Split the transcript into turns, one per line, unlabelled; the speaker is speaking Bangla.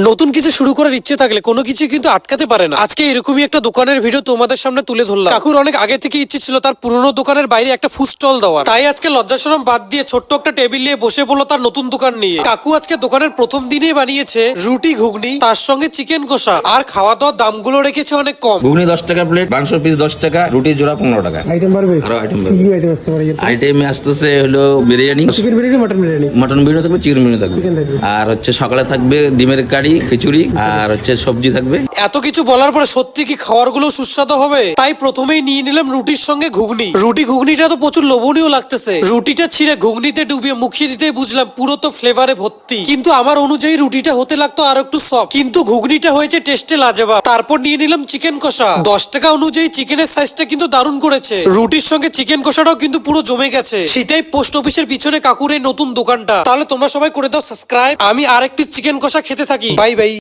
নতুন কিছু শুরু করার ইচ্ছে থাকলে কোনো কিছু কিন্তু আটকাতে পারে না। আজকে এরকমই একটা দোকানের ভিডিও তোমাদের সামনে তুলে ধরলাম। কাকুর অনেক আগে থেকে ইচ্ছে ছিল তার পুরনো দোকানের বাইরে একটা ফুড স্টল দেওয়ার, তাই আজকে লজ্জাশরম বাদ দিয়ে ছোট্ট একটা টেবিল নিয়ে বসে পড়লো তার নতুন দোকান নিয়ে। কাকু আজকে দোকানের প্রথম দিনেই বানিয়েছে রুটি ঘুগনি, তার সঙ্গে চিকেন কষা, আর খাওয়া দাওয়ার দামগুলো রেখেছে অনেক কম।
ঘুগনি 10 টাকা প্লেট, মাংস পিস 10 টাকা, রুটি জোড়া 15 টাকা।
আইটেম বাড়বে,
আরো আইটেম
কি কি আইটেম আসতে পারে?
আইটেমে আসতেছে হলো biryani,
chicken biryani, mutton biryani,
mutton biryani থাকবে, চিকেন বিরিয়ানি থাকবে,
চিকেন থাকবে।
আর হচ্ছে সকালে থাকবে ডিমের কারি, খিচুড়ি, আর হচ্ছে সবজি থাকবে।
এত কিছু বলার পরে সত্যি কি খাবার গুলো সুস্বাদু হবে? তাই প্রথমেই নিয়ে নিলাম রুটির সঙ্গে ঘুগনি। ঘুগনিটা তো প্রচুর লোভনীয় লাগতেছে। রুটিটা ছিঁড়ে ঘুগনিতে ডুবিয়ে মুখিয়ে দিতেই বুঝলাম পুরো তো ফ্লেভারে ভর্তি। কিন্তু আমার অনুযায়ী রুটিটা হতে লাগতো আর একটু সফট, কিন্তু ঘুগনিটা হয়েছে টেস্টে লাজবাব। তারপর নিয়ে নিলাম চিকেন কষা। 10 টাকা অনুযায়ী চিকেনের সাইজটা কিন্তু দারুণ করেছে। রুটির সঙ্গে চিকেন কষাটাও কিন্তু পুরো জমে গেছে। শীতেই পোস্ট অফিসের পিছনে কাকুর এই নতুন দোকানটা। তাহলে তোমরা সবাই করে দাও সাবস্ক্রাইব। আমি আরেক পিস চিকেন কষা খেতে থাকি। Bye bye.